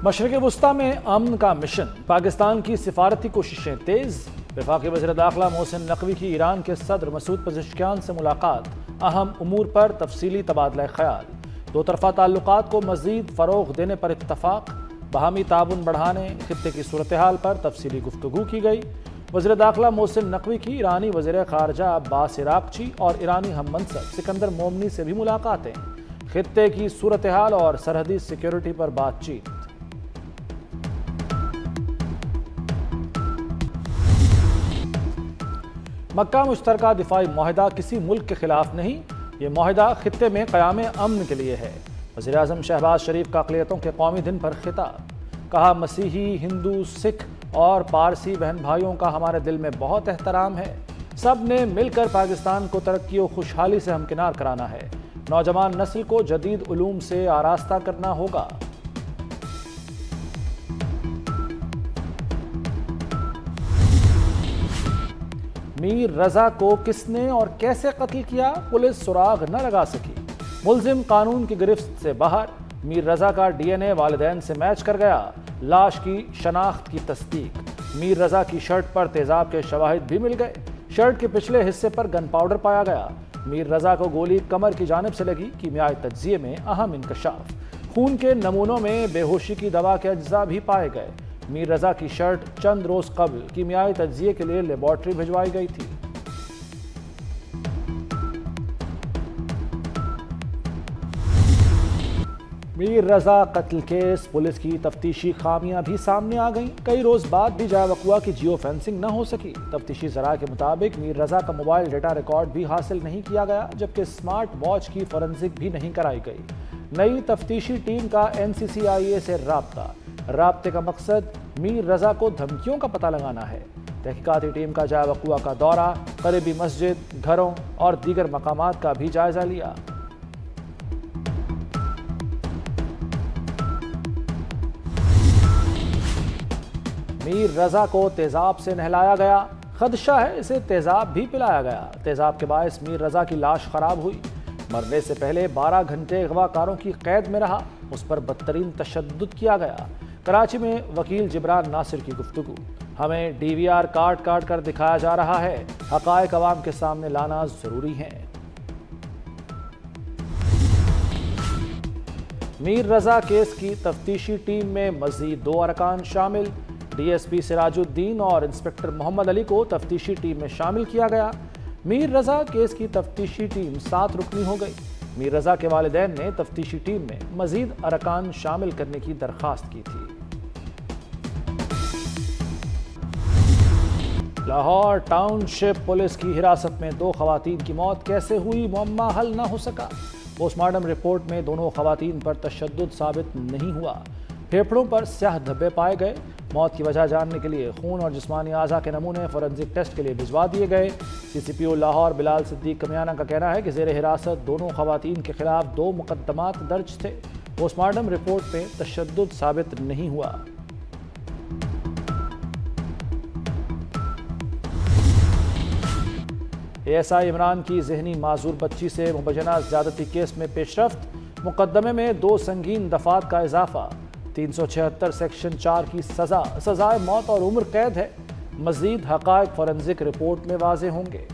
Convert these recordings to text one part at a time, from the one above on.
مشرق وسطی میں امن کا مشن، پاکستان کی سفارتی کوششیں تیز۔ وفاقی وزیر داخلہ محسن نقوی کی ایران کے صدر مسعود پزشکیان سے ملاقات، اہم امور پر تفصیلی تبادلہ خیال۔ دو طرفہ تعلقات کو مزید فروغ دینے پر اتفاق، باہمی تعاون بڑھانے، خطے کی صورتحال پر تفصیلی گفتگو کی گئی۔ وزیر داخلہ محسن نقوی کی ایرانی وزیر خارجہ عباس عراقچی اور ایرانی ہم منصب سکندر مومنی سے بھی ملاقاتیں، خطے کی صورتحال اور سرحدی سیکیورٹی پر بات چیت۔ مکہ مشترکہ دفاعی معاہدہ کسی ملک کے خلاف نہیں، یہ معاہدہ خطے میں قیام امن کے لیے ہے۔ وزیر اعظم شہباز شریف کا اقلیتوں کے قومی دن پر خطاب، کہا مسیحی، ہندو، سکھ اور پارسی بہن بھائیوں کا ہمارے دل میں بہت احترام ہے، سب نے مل کر پاکستان کو ترقی و خوشحالی سے ہمکنار کرانا ہے، نوجوان نسل کو جدید علوم سے آراستہ کرنا ہوگا۔ میر رضا کو کس نے اور کیسے قتل کیا، پولیس سراغ نہ لگا سکی، ملزم قانون کی گرفت سے باہر۔ میر رضا کا ڈی این اے والدین سے میچ کر گیا، لاش کی شناخت کی تصدیق۔ میر رضا کی شرٹ پر تیزاب کے شواہد بھی مل گئے، شرٹ کے پچھلے حصے پر گن پاؤڈر پایا گیا۔ میر رضا کو گولی کمر کی جانب سے لگی، کیمیائی تجزیے میں اہم انکشاف، خون کے نمونوں میں بے ہوشی کی دوا کے اجزاء بھی پائے گئے۔ میر رضا کی شرٹ چند روز قبل کیمیائی تجزیے کے لیے لیبارٹری بھجوائی گئی تھی۔ میر رضا قتل کیس، پولیس کی تفتیشی خامیاں بھی سامنے آ گئیں، کئی روز بعد بھی جائے وقوع کی جیو فینسنگ نہ ہو سکی۔ تفتیشی ذرائع کے مطابق میر رضا کا موبائل ڈیٹا ریکارڈ بھی حاصل نہیں کیا گیا، جبکہ اسمارٹ واچ کی فورنزک بھی نہیں کرائی گئی۔ نئی تفتیشی ٹیم کا NCCIA سے رابطے کا مقصد میر رضا کو دھمکیوں کا پتہ لگانا ہے۔ تحقیقاتی ٹیم کا جائے وقوع کا دورہ، قریبی مسجد، گھروں اور دیگر مقامات کا بھی جائزہ لیا۔ میر رضا کو تیزاب سے نہلایا گیا، خدشہ ہے اسے تیزاب بھی پلایا گیا۔ تیزاب کے باعث میر رضا کی لاش خراب ہوئی، مرنے سے پہلے 12 گھنٹے اغوا کاروں کی قید میں رہا، اس پر بدترین تشدد کیا گیا۔ کراچی میں وکیل جبران ناصر کی گفتگو، ہمیں DVR کاٹ کر دکھایا جا رہا ہے، حقائق عوام کے سامنے لانا ضروری ہے۔ میر رضا کیس کی تفتیشی ٹیم میں مزید 2 ارکان شامل، DSP سراج الدین اور انسپکٹر محمد علی کو تفتیشی ٹیم میں شامل کیا گیا۔ میر رضا کیس کی تفتیشی ٹیم 7 رکنی ہو گئی۔ میر رضا کے والدین نے تفتیشی ٹیم میں مزید ارکان شامل کرنے کی درخواست کی تھی۔ لاہور ٹاؤن شپ پولیس کی حراست میں 2 خواتین کی موت کیسے ہوئی، معمہ حل نہ ہو سکا۔ پوسٹ مارٹم رپورٹ میں دونوں خواتین پر تشدد ثابت نہیں ہوا، پھیپھڑوں پر سیاہ دھبے پائے گئے۔ موت کی وجہ جاننے کے لیے خون اور جسمانی اعضاء کے نمونے فورنزک ٹیسٹ کے لیے بھجوا دیے گئے۔ CCPO لاہور بلال صدیق کمیانہ کا کہنا ہے کہ زیر حراست دونوں خواتین کے خلاف 2 مقدمات درج تھے، پوسٹ مارٹم رپورٹ میں تشدد ثابت نہیں ہوا۔ ASI عمران کی ذہنی معذور بچی سے مبینہ زیادتی کیس میں پیش رفت، مقدمے میں 2 سنگین دفعات کا اضافہ، 376 سیکشن 4 کی سزائے موت اور عمر قید ہے۔ مزید حقائق فورنزک رپورٹ میں واضح ہوں گے۔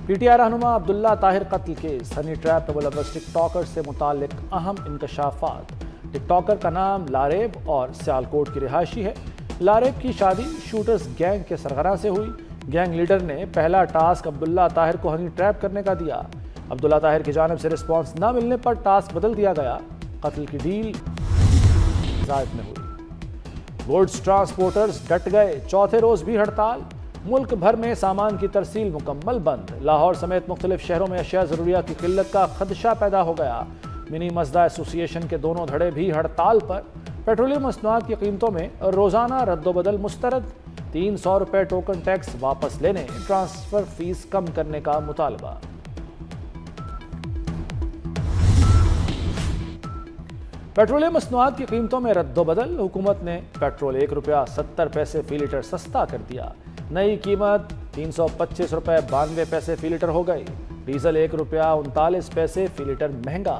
PTI رہنما عبداللہ طاہر قتل کیس، ہنی ٹریپ میں ملوث ٹک ٹاکر سے متعلق اہم انکشافات۔ ٹک ٹاکر کا نام لاریب اور سیالکوٹ کی رہائشی ہے۔ لاریب کی شادی شوٹرز گینگ کے سرغنہ سے ہوئی۔ گینگ لیڈر نے پہلا ٹاسک عبداللہ طاہر کو ہنی ٹریپ کرنے کا دیا، عبداللہ طاہر کی جانب سے رسپانس نہ ملنے پر ٹاسک بدل دیا گیا۔ قتل کی ڈیل زائد میں ہوئی۔ گوڈز ٹرانسپورٹرز ڈٹ گئے، چوتھے روز بھی ہڑتال۔ ملک بھر میں سامان کی ترسیل مکمل بند، لاہور سمیت مختلف شہروں میں اشیاء ضروریہ کی قلت کا خدشہ پیدا ہو گیا۔ منی مزدہ ایسوسی ایشن کے دونوں دھڑے بھی ہڑتال پر۔ پیٹرولیم مصنوعات کی قیمتوں میں روزانہ رد و بدل مسترد، 300 روپے ٹوکن ٹیکس واپس لینے، ٹرانسفر فیس کم کرنے کا مطالبہ۔ پیٹرولیم مصنوعات کی قیمتوں میں رد و بدل، حکومت نے پیٹرول 1 روپیہ 70 پیسے فی لیٹر سستا کر دیا، نئی قیمت 325 روپے 92 پیسے فی لیٹر ہو گئی۔ ڈیزل 1 روپیہ 39 پیسے فی لیٹر مہنگا،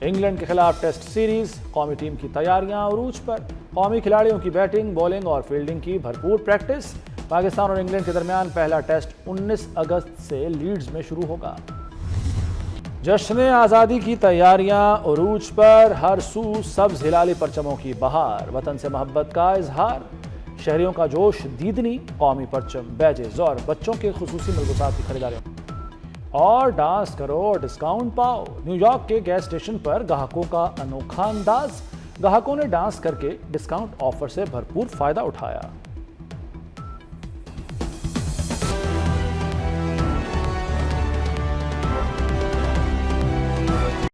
انگلینڈ کے خلاف ٹیسٹ سیریز، قومی ٹیم کی تیاریاں عروج پر، قومی کھلاڑیوں کی بیٹنگ، بولنگ اور فیلڈنگ کی بھرپور پریکٹس۔ پاکستان اور انگلینڈ کے درمیان پہلا ٹیسٹ 19 اگست سے لیڈز میں شروع ہوگا۔ جشن آزادی کی تیاریاں عروج پر، ہر سو سبز ہلالی پرچموں کی بہار، وطن سے محبت کا اظہار، شہریوں کا جوش دیدنی، قومی پرچم، بیجز اور بچوں کے خصوصی ملبوسات کی خریداری۔ اور ڈانس کرو اور ڈسکاؤنٹ پاؤ، نیو یارک کے گیس اسٹیشن پر گاہکوں کا انوکھا انداز، گاہکوں نے ڈانس کر کے ڈسکاؤنٹ آفر سے بھرپور فائدہ اٹھایا۔